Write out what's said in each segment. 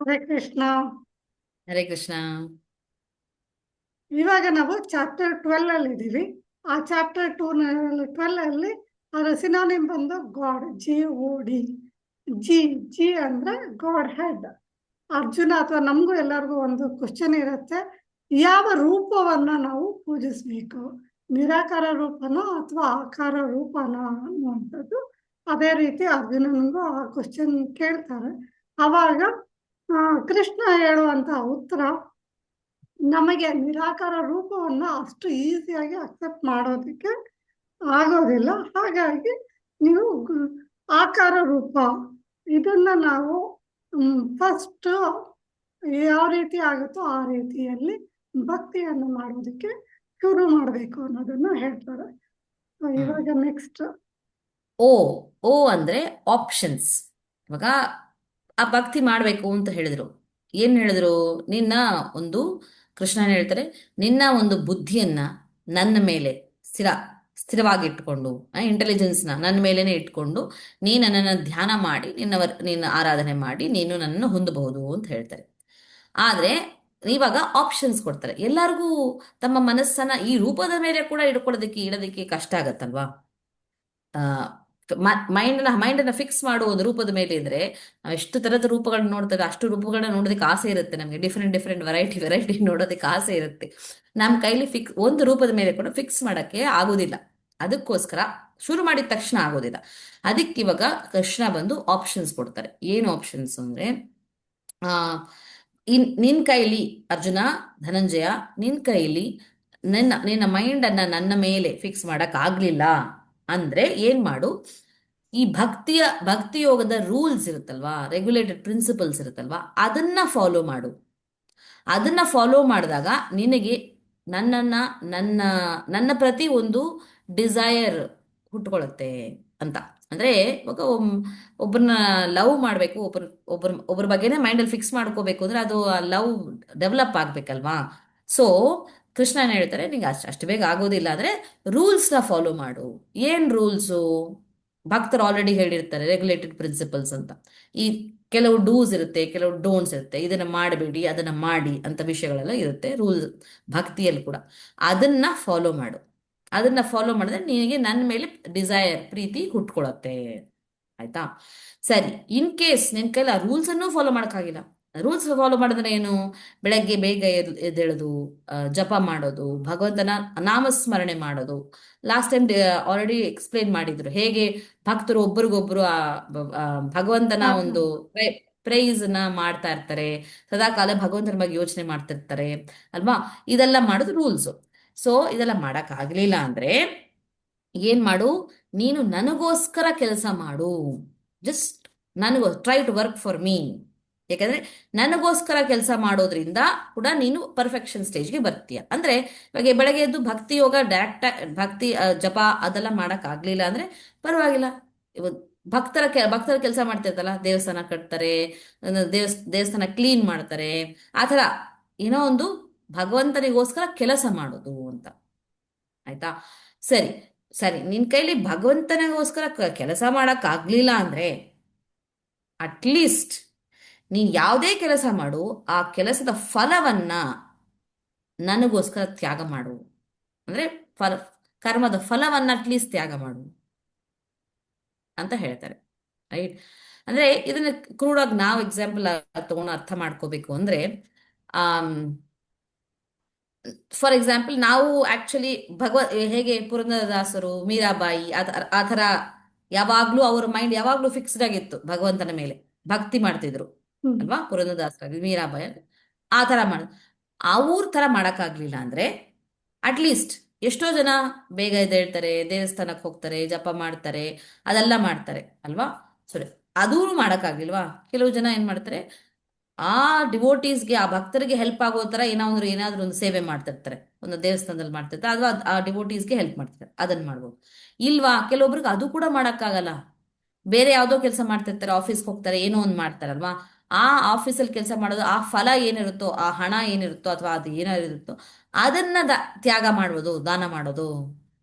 ಹರೇ ಕೃಷ್ಣ. ಹರೇ ಕೃಷ್ಣ. ಇವಾಗ ನಾವು ಚಾಪ್ಟರ್ 12 ಅಲ್ಲಿ ಇದ್ದೀವಿ. ಆ ಚಾಪ್ಟರ್ 12 ಅಲ್ಲಿ ಅದರ ಸಿನೋನಿಮ್ ಬಂದು ಗಾಡ್, GOD. ಜಿ ಜಿ ಅಂದ್ರೆ ಗಾಡ್ ಹೆಡ್. ಅರ್ಜುನ ಅಥವಾ ನಮಗೂ ಎಲ್ಲರಿಗೂ ಒಂದು ಕ್ವಶನ್ ಇರುತ್ತೆ, ಯಾವ ರೂಪವನ್ನ ನಾವು ಪೂಜಿಸ್ಬೇಕು, ನಿರಾಕಾರ ರೂಪನೋ ಅಥವಾ ಆಕಾರ ರೂಪನೋ ಅನ್ನುವಂಥದ್ದು. ಅದೇ ರೀತಿ ಅರ್ಜುನನಿಗೂ ಆ ಕ್ವಶನ್ ಕೇಳ್ತಾರೆ. ಅವಾಗ ಕೃಷ್ಣ ಹೇಳುವಂತ ಉತ್ತರ, ನಮಗೆ ನಿರಾಕಾರ ರೂಪವನ್ನ ಅಷ್ಟು ಈಸಿಯಾಗಿ ಅಕ್ಸೆಪ್ಟ್ ಮಾಡೋದಕ್ಕೆ ಆಗೋದಿಲ್ಲ. ಹಾಗಾಗಿ ನೀವು ಆಕಾರ ರೂಪ ಇದನ್ನ ನಾವು ಫಸ್ಟ್ ಯಾವ ರೀತಿ ಆಗುತ್ತೋ ಆ ರೀತಿಯಲ್ಲಿ ಭಕ್ತಿಯನ್ನು ಮಾಡೋದಕ್ಕೆ ಶುರು ಮಾಡಬೇಕು ಅನ್ನೋದನ್ನ ಹೇಳ್ತಾರೆ. ಹ್ಮ್. ಇವಾಗ ನೆಕ್ಸ್ಟ್. ಓ ಓ ಅಂದ್ರೆ ಆಪ್ಷನ್ಸ್. ಇವಾಗ ಆ ಭಕ್ತಿ ಮಾಡ್ಬೇಕು ಅಂತ ಹೇಳಿದ್ರು. ಏನ್ ಹೇಳಿದ್ರು? ನಿನ್ನ ಒಂದು ಕೃಷ್ಣನ್ ಹೇಳ್ತಾರೆ, ನಿನ್ನ ಒಂದು ಬುದ್ಧಿಯನ್ನ ನನ್ನ ಮೇಲೆ ಸ್ಥಿರ ಸ್ಥಿರವಾಗಿ ಇಟ್ಕೊಂಡು, ಇಂಟೆಲಿಜೆನ್ಸ್ನ ನನ್ನ ಮೇಲೇನೆ ಇಟ್ಕೊಂಡು ನೀನು ನನ್ನನ್ನು ಧ್ಯಾನ ಮಾಡಿ ನಿನ್ನ ಆರಾಧನೆ ಮಾಡಿ ನೀನು ನನ್ನನ್ನು ಹೊಂದಬಹುದು ಅಂತ ಹೇಳ್ತಾರೆ. ಆದ್ರೆ ಇವಾಗ ಆಪ್ಷನ್ಸ್ ಕೊಡ್ತಾರೆ ಎಲ್ಲರಿಗೂ. ತಮ್ಮ ಮನಸ್ಸನ್ನ ಈ ರೂಪದ ಮೇಲೆ ಕೂಡ ಇಡೋದಕ್ಕೆ ಕಷ್ಟ ಆಗತ್ತಲ್ವಾ? ಮೈಂಡನ್ನ ಫಿಕ್ಸ್ ಮಾಡುವ ಒಂದು ರೂಪದ ಮೇಲೆ ಇದ್ರೆ ನಾವು ಎಷ್ಟು ತರದ ರೂಪಗಳನ್ನ ನೋಡ್ತೇವೆ, ಅಷ್ಟು ರೂಪಗಳನ್ನ ನೋಡೋದಕ್ಕೆ ಆಸೆ ಇರುತ್ತೆ ನಮಗೆ. ಡಿಫ್ರೆಂಟ್ ಡಿಫ್ರೆಂಟ್ ವೆರೈಟಿ ನೋಡೋದಕ್ಕೆ ಆಸೆ ಇರುತ್ತೆ. ನಮ್ಮ ಕೈಲಿ ಒಂದು ರೂಪದ ಮೇಲೆ ಕೂಡ ಫಿಕ್ಸ್ ಮಾಡಕ್ಕೆ ಆಗೋದಿಲ್ಲ. ಅದಕ್ಕೋಸ್ಕರ ಶುರು ಮಾಡಿದ ತಕ್ಷಣ ಆಗೋದಿಲ್ಲ. ಅದಕ್ಕೆ ಇವಾಗ ಕೃಷ್ಣ ಬಂದು ಆಪ್ಷನ್ಸ್ ಕೊಡ್ತಾರೆ. ಏನು ಆಪ್ಷನ್ಸ್ ಅಂದ್ರೆ, ಆ ನಿನ್ ಕೈಲಿ ಅರ್ಜುನ, ಧನಂಜಯ, ನಿನ್ ಕೈಲಿ ನಿನ್ನ ಮೈಂಡ್ ಅನ್ನ ನನ್ನ ಮೇಲೆ ಫಿಕ್ಸ್ ಮಾಡಕ್ ಆಗ್ಲಿಲ್ಲ ಅಂದ್ರೆ ಏನ್ ಮಾಡು? ಈ ಭಕ್ತಿ ಯೋಗದ ರೂಲ್ಸ್ ಇರುತ್ತಲ್ವಾ, ರೆಗ್ಯುಲೇಟೆಡ್ ಪ್ರಿನ್ಸಿಪಲ್ಸ್ ಇರುತ್ತಲ್ವಾ, ಅದನ್ನ ಫಾಲೋ ಮಾಡು. ಅದನ್ನ ಫಾಲೋ ಮಾಡಿದಾಗ ನಿನಗೆ ನನ್ನನ್ನ ನನ್ನ ನನ್ನ ಪ್ರತಿ ಒಂದು ಡಿಸೈರ್ ಹುಟ್ಕೊಳ್ಳುತ್ತೆ ಅಂತ. ಅಂದ್ರೆ ಇವಾಗ ಒಬ್ಬರನ್ನ ಲವ್ ಮಾಡಬೇಕು, ಒಬ್ಬರ ಬಗ್ಗೆನೇ ಮೈಂಡಲ್ಲಿ ಫಿಕ್ಸ್ ಮಾಡ್ಕೋಬೇಕು ಅಂದ್ರೆ ಅದು ಲವ್ ಡೆವಲಪ್ ಆಗ್ಬೇಕಲ್ವಾ? ಸೊ ಕೃಷ್ಣ ಏನ್ ಹೇಳ್ತಾರೆ, ನಿಂಗೆ ಅಷ್ಟು ಬೇಗ ಆಗೋದಿಲ್ಲ ಅಂದ್ರೆ ರೂಲ್ಸ್ನ ಫಾಲೋ ಮಾಡು. ಏನ್ ರೂಲ್ಸು? ಭಕ್ತರು ಆಲ್ರೆಡಿ ಹೇಳಿರ್ತಾರೆ ರೆಗ್ಯುಲೇಟೆಡ್ ಪ್ರಿನ್ಸಿಪಲ್ಸ್ ಅಂತ. ಈ ಕೆಲವು ಡೂಸ್ ಇರುತ್ತೆ, ಕೆಲವು ಡೋಂಟ್ಸ್ ಇರುತ್ತೆ. ಇದನ್ನ ಮಾಡಬೇಡಿ, ಅದನ್ನ ಮಾಡಿ ಅಂತ ವಿಷಯಗಳೆಲ್ಲ ಇರುತ್ತೆ ರೂಲ್ ಭಕ್ತಿಯಲ್ಲಿ ಕೂಡ. ಅದನ್ನ ಫಾಲೋ ಮಾಡು. ಅದನ್ನ ಫಾಲೋ ಮಾಡಿದ್ರೆ ನಿನಗೆ ನನ್ನ ಮೇಲೆ ಡಿಸೈರ್, ಪ್ರೀತಿ ಹುಟ್ಕೊಳತ್ತೆ. ಆಯ್ತಾ? ಸರಿ, ಇನ್ ಕೇಸ್ ನಿನ್ ಕೈಲ ರೂಲ್ಸ್ ಅನ್ನು ಫಾಲೋ ಮಾಡಕ್ಕಾಗಿಲ್ಲ. ರೂಲ್ಸ್ ಫಾಲೋ ಮಾಡಿದ್ರೆ ಏನು? ಬೆಳಗ್ಗೆ ಬೇಗ ಎದ್ದೇಳೋದು, ಜಪ ಮಾಡೋದು, ಭಗವಂತನ ನಾಮಸ್ಮರಣೆ ಮಾಡೋದು. ಲಾಸ್ಟ್ ಟೈಮ್ ಆಲ್ರೆಡಿ ಎಕ್ಸ್ಪ್ಲೇನ್ ಮಾಡಿದ್ರು ಹೇಗೆ ಭಕ್ತರು ಒಬ್ರಿಗೊಬ್ರು ಆ ಭಗವಂತನ ಒಂದು ಪ್ರೈಸ್ ನ ಮಾಡ್ತಾ ಇರ್ತಾರೆ, ಸದಾಕಾಲ ಭಗವಂತನ ಬಗ್ಗೆ ಯೋಚನೆ ಮಾಡ್ತಿರ್ತಾರೆ ಅಲ್ವಾ? ಇದೆಲ್ಲ ಮಾಡೋದು ರೂಲ್ಸ್. ಸೊ ಇದೆಲ್ಲ ಮಾಡಕ್ ಆಗ್ಲಿಲ್ಲ ಅಂದ್ರೆ ಏನ್ ಮಾಡು? ನೀನು ನನಗೋಸ್ಕರ ಕೆಲಸ ಮಾಡು. Just try to work for me. ಯಾಕಂದ್ರೆ ನನಗೋಸ್ಕರ ಕೆಲಸ ಮಾಡೋದ್ರಿಂದ ಕೂಡ ನೀನು ಪರ್ಫೆಕ್ಷನ್ ಸ್ಟೇಜ್ಗೆ ಬರ್ತೀಯ. ಅಂದ್ರೆ ಇವಾಗ ಬೆಳಗ್ಗೆ ಎದ್ದು ಭಕ್ತಿ ಯೋಗ ಡೈರೆಕ್ಟ್ ಭಕ್ತಿ ಜಪ ಅದೆಲ್ಲ ಮಾಡಕ್ ಆಗ್ಲಿಲ್ಲ ಅಂದ್ರೆ ಪರವಾಗಿಲ್ಲ. ಇವತ್ತು ಭಕ್ತರ ಕೆಲಸ ಮಾಡ್ತಿರ್ತಲ್ಲ, ದೇವಸ್ಥಾನ ಕಟ್ತಾರೆ, ದೇವಸ್ಥಾನ ಕ್ಲೀನ್ ಮಾಡ್ತಾರೆ, ಆತರ ಏನೋ ಒಂದು ಭಗವಂತನಿಗೋಸ್ಕರ ಕೆಲಸ ಮಾಡೋದು ಅಂತ. ಆಯ್ತಾ? ಸರಿ ಸರಿ, ನಿನ್ ಕೈಲಿ ಭಗವಂತನಿಗೋಸ್ಕರ ಕೆಲಸ ಮಾಡಕ್ ಆಗ್ಲಿಲ್ಲ ಅಂದ್ರೆ ಅಟ್ಲೀಸ್ಟ್ ನೀನ್ ಯಾವುದೇ ಕೆಲಸ ಮಾಡು, ಆ ಕೆಲಸದ ಫಲವನ್ನ ನನಗೋಸ್ಕರ ತ್ಯಾಗ ಮಾಡು. ಅಂದ್ರೆ ಫಲ ಕರ್ಮದ ಫಲವನ್ನ ಅಟ್ಲೀಸ್ಟ್ ತ್ಯಾಗ ಮಾಡು ಅಂತ ಹೇಳ್ತಾರೆ. ರೈಟ್? ಅಂದ್ರೆ ಇದನ್ನ ಕ್ರೂಡಾಗಿ ನಾವು ಎಕ್ಸಾಂಪಲ್ ತಗೊಂಡು ಅರ್ಥ ಮಾಡ್ಕೋಬೇಕು ಅಂದ್ರೆ, ಆಮ್ ಫಾರ್ ಎಕ್ಸಾಂಪಲ್ ನಾವು ಆಕ್ಚುಲಿ ಹೇಗೆ ಪುರಂದರದಾಸರು, ಮೀರಾಬಾಯಿ ಆ ಥರ ಯಾವಾಗ್ಲೂ ಅವ್ರ ಮೈಂಡ್ ಯಾವಾಗ್ಲೂ ಫಿಕ್ಸ್ಡ್ ಆಗಿತ್ತು ಭಗವಂತನ ಮೇಲೆ, ಭಕ್ತಿ ಮಾಡ್ತಿದ್ರು ಅಲ್ವಾ? ಪುರಂದರದಾಸರಾಗಿ, ಮೀರಾಬಾಯಿ ಆ ಥರ ಅವ್ರ ಥರ ಮಾಡಕ್ಕಾಗ್ಲಿಲ್ಲ ಅಂದ್ರೆ ಅಟ್ಲೀಸ್ಟ್ ಎಷ್ಟೋ ಜನ ಬೇಗ ಎದ್ದೇಳ್ತಾರೆ, ದೇವಸ್ಥಾನಕ್ಕೆ ಹೋಗ್ತಾರೆ, ಜಪ ಮಾಡ್ತಾರೆ, ಅದೆಲ್ಲ ಮಾಡ್ತಾರೆ ಅಲ್ವಾ? ಸರಿ, ಅದೂ ಮಾಡಕ್ಕಾಗ್ಲಿಲ್ವಾ? ಕೆಲವು ಜನ ಏನ್ ಮಾಡ್ತಾರೆ, ಆ ಡಿವೋಟೀಸ್ಗೆ, ಆ ಭಕ್ತರಿಗೆ ಹೆಲ್ಪ್ ಆಗೋ ತರ ಏನಾದ್ರೂ ಒಂದು ಸೇವೆ ಮಾಡ್ತಿರ್ತಾರೆ, ಒಂದು ದೇವಸ್ಥಾನದಲ್ಲಿ ಮಾಡ್ತಿರ್ತಾರೆ, ಅಥವಾ ಆ ಡಿವೋಟೀಸ್ಗೆ ಹೆಲ್ಪ್ ಮಾಡ್ತಿರ್ತಾರೆ, ಅದನ್ನ ಮಾಡ್ಬೋದು. ಇಲ್ವಾ, ಕೆಲವೊಬ್ರಿಗೆ ಅದು ಕೂಡ ಮಾಡಕ್ಕಾಗಲ್ಲ. ಬೇರೆ ಯಾವ್ದೋ ಕೆಲಸ ಮಾಡ್ತಿರ್ತಾರೆ, ಆಫೀಸ್ಗೆ ಹೋಗ್ತಾರೆ, ಏನೋ ಒಂದು ಮಾಡ್ತಾರಲ್ವಾ? ಆ ಆಫೀಸಲ್ಲಿ ಕೆಲಸ ಮಾಡೋದು, ಆ ಫಲ ಏನಿರುತ್ತೋ, ಆ ಹಣ ಏನಿರುತ್ತೋ ಅಥವಾ ಅದು ಏನಾಗಿರುತ್ತೋ ಅದನ್ನ ತ್ಯಾಗ ಮಾಡೋದು, ದಾನ ಮಾಡೋದು.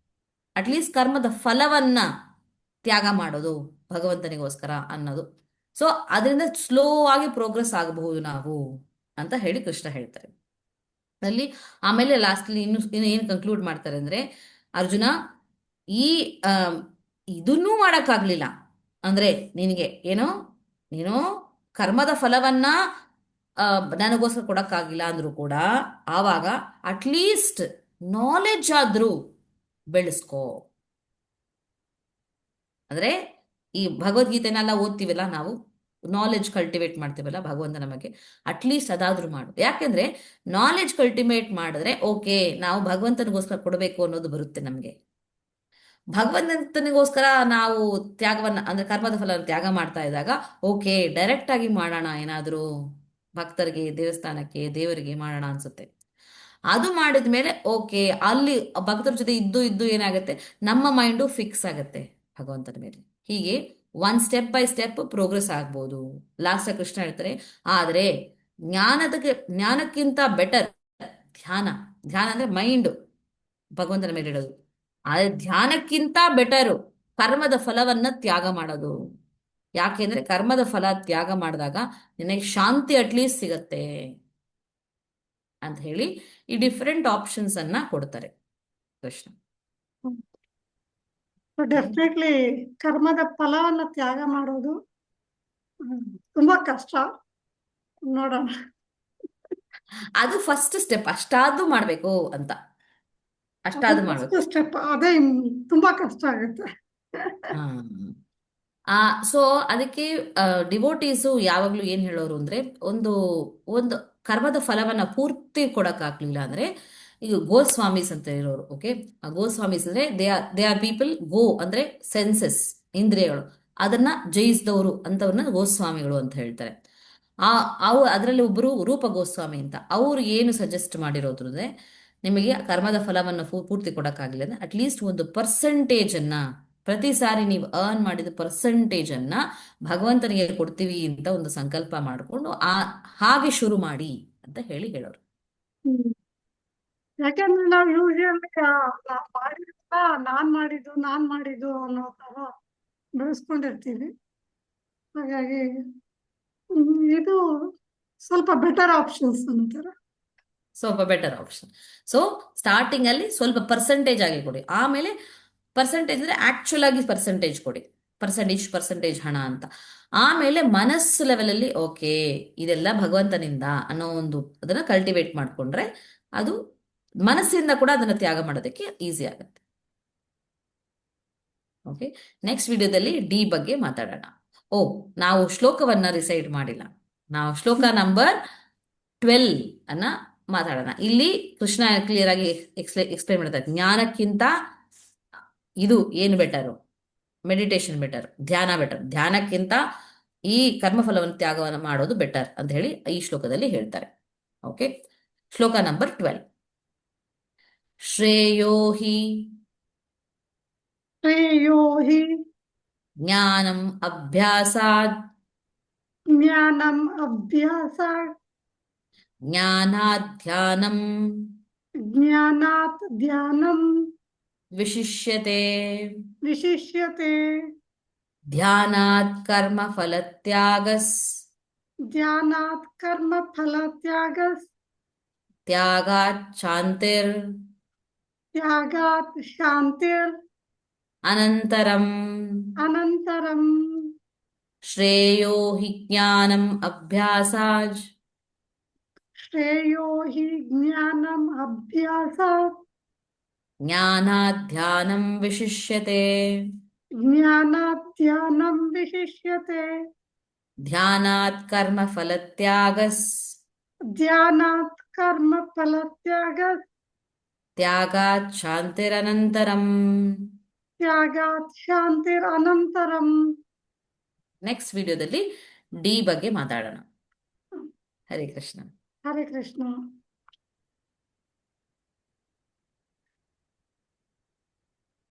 ಅಟ್ಲೀಸ್ಟ್ ಕರ್ಮದ ಫಲವನ್ನ ತ್ಯಾಗ ಮಾಡೋದು ಭಗವಂತನಿಗೋಸ್ಕರ ಅನ್ನೋದು. ಸೊ ಅದರಿಂದ ಸ್ಲೋ ಆಗಿ ಪ್ರೋಗ್ರೆಸ್ ಆಗಬಹುದು ನಾವು ಅಂತ ಹೇಳಿ ಕೃಷ್ಣ ಹೇಳ್ತಾರೆ ಅಲ್ಲಿ. ಆಮೇಲೆ ಲಾಸ್ಟ್ಲಿ ಇನ್ನು ಏನು ಕನ್ಕ್ಲೂಡ್ ಮಾಡ್ತಾರೆ ಅಂದ್ರೆ, ಅರ್ಜುನ ಈ ಇದನ್ನೂ ಮಾಡಕ್ಕಾಗ್ಲಿಲ್ಲ ಅಂದ್ರೆ ನಿನಗೆ ಏನೋ ನೀನು ಕರ್ಮದ ಫಲವನ್ನ ನನಗೋಸ್ಕರ ಕೊಡಕ್ಕಾಗಿಲ್ಲ ಅಂದ್ರೂ ಕೂಡ ಆವಾಗ ಅಟ್ಲೀಸ್ಟ್ ನಾಲೆಡ್ಜ್ ಆದ್ರೂ ಬೆಳೆಸ್ಕೋ. ಅಂದ್ರೆ ಈ ಭಗವದ್ಗೀತೆನೆಲ್ಲ ಓದ್ತೀವಲ್ಲ ನಾವು, ನಾಲೆಡ್ಜ್ ಕಲ್ಟಿವೇಟ್ ಮಾಡ್ತೀವಲ್ಲ ಭಗವಂತ ನಮಗೆ, ಅಟ್ಲೀಸ್ಟ್ ಅದಾದ್ರೂ ಮಾಡು. ಯಾಕೆಂದ್ರೆ ನಾಲೆಡ್ಜ್ ಕಲ್ಟಿವೇಟ್ ಮಾಡಿದ್ರೆ ಓಕೆ ನಾವು ಭಗವಂತನಿಗೋಸ್ಕರ ಕೊಡಬೇಕು ಅನ್ನೋದು ಬರುತ್ತೆ ನಮಗೆ. ಭಗವಂತನಿಗೋಸ್ಕರ ನಾವು ತ್ಯಾಗವನ್ನ ಅಂದ್ರೆ ಕರ್ಮದ ಫಲ ತ್ಯಾಗ ಮಾಡ್ತಾ ಇದ್ದಾಗ ಓಕೆ ಡೈರೆಕ್ಟ್ ಆಗಿ ಮಾಡೋಣ, ಏನಾದ್ರೂ ಭಕ್ತರಿಗೆ ದೇವಸ್ಥಾನಕ್ಕೆ ದೇವರಿಗೆ ಮಾಡೋಣ ಅನ್ಸುತ್ತೆ. ಅದು ಮಾಡಿದ ಮೇಲೆ ಓಕೆ ಅಲ್ಲಿ ಭಕ್ತರ ಜೊತೆ ಇದ್ದು ಇದ್ದು ಏನಾಗುತ್ತೆ, ನಮ್ಮ ಮೈಂಡು ಫಿಕ್ಸ್ ಆಗುತ್ತೆ ಭಗವಂತನ ಮೇಲೆ. ಹೀಗೆ one step by step progress ಆಗ್ಬೋದು. ಲಾಸ್ಟ್ ಕೃಷ್ಣ ಹೇಳ್ತಾರೆ, ಆದ್ರೆ ಜ್ಞಾನಕ್ಕಿಂತ ಬೆಟರ್ ಧ್ಯಾನ. ಧ್ಯಾನ ಅಂದ್ರೆ ಮೈಂಡ್ ಭಗವಂತನ ಮೇಲೆ ಇಡೋದು. ಆದ್ರೆ ಧ್ಯಾನಕ್ಕಿಂತ ಬೆಟರು ಕರ್ಮದ ಫಲವನ್ನ ತ್ಯಾಗ ಮಾಡೋದು. ಯಾಕೆಂದ್ರೆ ಕರ್ಮದ ಫಲ ತ್ಯಾಗ ಮಾಡಿದಾಗ ನಿನಗೆ ಶಾಂತಿ ಅಟ್ಲೀಸ್ಟ್ ಸಿಗತ್ತೆ ಅಂತ ಹೇಳಿ ಈ ಡಿಫರೆಂಟ್ ಆಪ್ಷನ್ಸ್ ಅನ್ನ ಕೊಡ್ತಾರೆ ಕೃಷ್ಣ. ಡೆಫಿನೆಟ್ಲಿ ಕರ್ಮದ ಫಲವನ್ನ ತ್ಯಾಗ ಮಾಡೋದು ತುಂಬಾ ಕಷ್ಟ. ನೋಡೋಣ. ಅದು ಫಸ್ಟ್ ಸ್ಟೆಪ್, ಅಷ್ಟಾದ್ರೂ ಮಾಡ್ಬೇಕು ಅಂತ, ಅಷ್ಟಾದ್ರೂ ಮಾಡ್ಬೇಕು. ಸ್ಟೆಪ್ ಅದೇ ತುಂಬಾ ಕಷ್ಟ ಆಗುತ್ತೆ. ಸೊ ಅದಕ್ಕೆ ಡಿವೋಟೀಸು ಯಾವಾಗ್ಲೂ ಏನ್ ಹೇಳೋರು ಅಂದ್ರೆ, ಒಂದು ಒಂದು ಕರ್ಮದ ಫಲವನ್ನ ಪೂರ್ತಿ ಕೊಡಕ್ಕಾಗ್ಲಿಲ್ಲ ಅಂದ್ರೆ, ಈಗ ಗೋಸ್ವಾಮೀಸ್ ಅಂತ ಇರೋರು, ಓಕೆ, ಗೋಸ್ವಾಮೀಸ್ ಅಂದ್ರೆ ದೇ ಆರ್ ಪೀಪಲ್, ಗೋ ಅಂದ್ರೆ ಸೆನ್ಸಸ್, ಇಂದ್ರಿಯಗಳು, ಅದನ್ನ ಜಯಿಸಿದವರು ಅಂತವ್ರನ್ನ ಗೋಸ್ವಾಮಿಗಳು ಅಂತ ಹೇಳ್ತಾರೆ. ಅವು ಅದರಲ್ಲಿ ಒಬ್ಬರು ರೂಪ ಗೋಸ್ವಾಮಿ ಅಂತ. ಅವರು ಏನು ಸಜೆಸ್ಟ್ ಮಾಡಿರೋದು ಅಂದ್ರೆ, ನಿಮಗೆ ಕರ್ಮದ ಫಲವನ್ನು ಪೂರ್ತಿ ಕೊಡಕ್ಕಾಗಿಲ್ಲ ಅಂದ್ರೆ ಅಟ್ಲೀಸ್ಟ್ ಒಂದು ಪರ್ಸೆಂಟೇಜ್ ಅನ್ನ, ಪ್ರತಿ ಸಾರಿ ನೀವು ಅರ್ನ್ ಮಾಡಿದ ಪರ್ಸೆಂಟೇಜ್ ಅನ್ನ ಭಗವಂತನಿಗೆ ಕೊಡ್ತೀವಿ ಅಂತ ಒಂದು ಸಂಕಲ್ಪ ಮಾಡಿಕೊಂಡು ಹಾಗೆ ಶುರು ಮಾಡಿ ಅಂತ ಹೇಳೋರು. ಯಾಕಂದ್ರೆ ನಾವು ಯೂಶಲಿ ನಾನ್ ಮಾಡಿದ್ದು ಅನ್ನೋ ತರ ಬೆಳೆಸ್ಕೊಂಡಿರ್ತೀವಿ. ಹಾಗಾಗಿ ಇದು ಸ್ವಲ್ಪ ಬೆಟರ್ ಆಪ್ಷನ್ಸ್ ಅಂತಾರೆ. ಸ್ವಲ್ಪ ಬೆಟರ್ ಆಪ್ಷನ್. ಸೊ ಸ್ಟಾರ್ಟಿಂಗ್ ಅಲ್ಲಿ ಸ್ವಲ್ಪ ಪರ್ಸೆಂಟೇಜ್ ಆಗಿ ಕೊಡಿ, ಆಮೇಲೆ ಪರ್ಸೆಂಟೇಜ್ ಅಂದ್ರೆ ಆಕ್ಚುಲ್ ಆಗಿ ಪರ್ಸೆಂಟೇಜ್ ಕೊಡಿ, ಪರ್ಸೆಂಟೇಜ್ ಹಣ ಅಂತ. ಆಮೇಲೆ ಮನಸ್ಸು ಲೆವೆಲ್ ಅಲ್ಲಿ ಓಕೆ ಇದೆಲ್ಲ ಭಗವಂತನಿಂದ ಅನ್ನೋ ಒಂದು ಅದನ್ನ ಕಲ್ಟಿವೇಟ್ ಮಾಡ್ಕೊಂಡ್ರೆ ಅದು ಮನಸ್ಸಿಂದ ಕೂಡ ಅದನ್ನ ತ್ಯಾಗ ಮಾಡೋದಕ್ಕೆ ಈಸಿ ಆಗುತ್ತೆ. ಓಕೆ, ನೆಕ್ಸ್ಟ್ ವಿಡಿಯೋದಲ್ಲಿ ಡಿ ಬಗ್ಗೆ ಮಾತಾಡೋಣ. ನಾವು ಶ್ಲೋಕವನ್ನ ರಿಸೈಡ್ ಮಾಡಿಲ್ಲ, ನಾವು ಶ್ಲೋಕ ನಂಬರ್ 12 ಅನ್ನ ಮಾತಾಡೋಣ. ಇಲ್ಲಿ ಕೃಷ್ಣ ಕ್ಲಿಯರ್ ಆಗಿ ಎಕ್ಸ್ಪ್ಲೈನ್ ಮಾಡ್ತಾರೆ, ಜ್ಞಾನಕ್ಕಿಂತ ಇದು ಏನು ಬೆಟರು, ಮೆಡಿಟೇಷನ್ ಬೆಟರ್, ಧ್ಯಾನ ಬೆಟರ್, ಧ್ಯಾನಕ್ಕಿಂತ ಈ ಕರ್ಮಫಲವನ್ನು ತ್ಯಾಗವನ್ನು ಮಾಡೋದು ಬೆಟರ್ ಅಂತ ಹೇಳಿ ಈ ಶ್ಲೋಕದಲ್ಲಿ ಹೇಳ್ತಾರೆ. ಓಕೆ, ಶ್ಲೋಕ ನಂಬರ್ 12. ಶ್ರೇಯೋ ಹಿ ಜ್ಞಾನಂ ಅಭ್ಯಾಸಾತ್ ಜ್ಞಾನಾತ್ ಧ್ಯಾನಂ ವಿಶಿಷ್ಯತೆ ಧ್ಯಾನಾತ್ ಕರ್ಮ ಫಲತ್ಯಾಗಸ್ ತ್ಯಾಗಾತ್ ಶಾಂತಿರ್ ಅನಂತರಂ ಶ್ರೇಯೋ ಹಿ ಜ್ಞಾನಂ ಅಭ್ಯಾಸಾತ್ ಜ್ಞಾನಾತ್ ಧ್ಯಾನಂ ವಿಶಿಷ್ಯತೆ ಧ್ಯಾನಾತ್ ಕರ್ಮ ಫಲತ್ಯಾಗಸ್ ತ್ಯಾಗಾತ್ ಶಾಂತಿರನಂತರಂ. ನೆಕ್ಸ್ಟ್ ವಿಡಿಯೋದಲ್ಲಿ ಡಿ ಬಗ್ಗೆ ಮಾತಾಡೋಣ. ಹರೇ ಕೃಷ್ಣ. ಹರೇ ಕೃಷ್ಣ.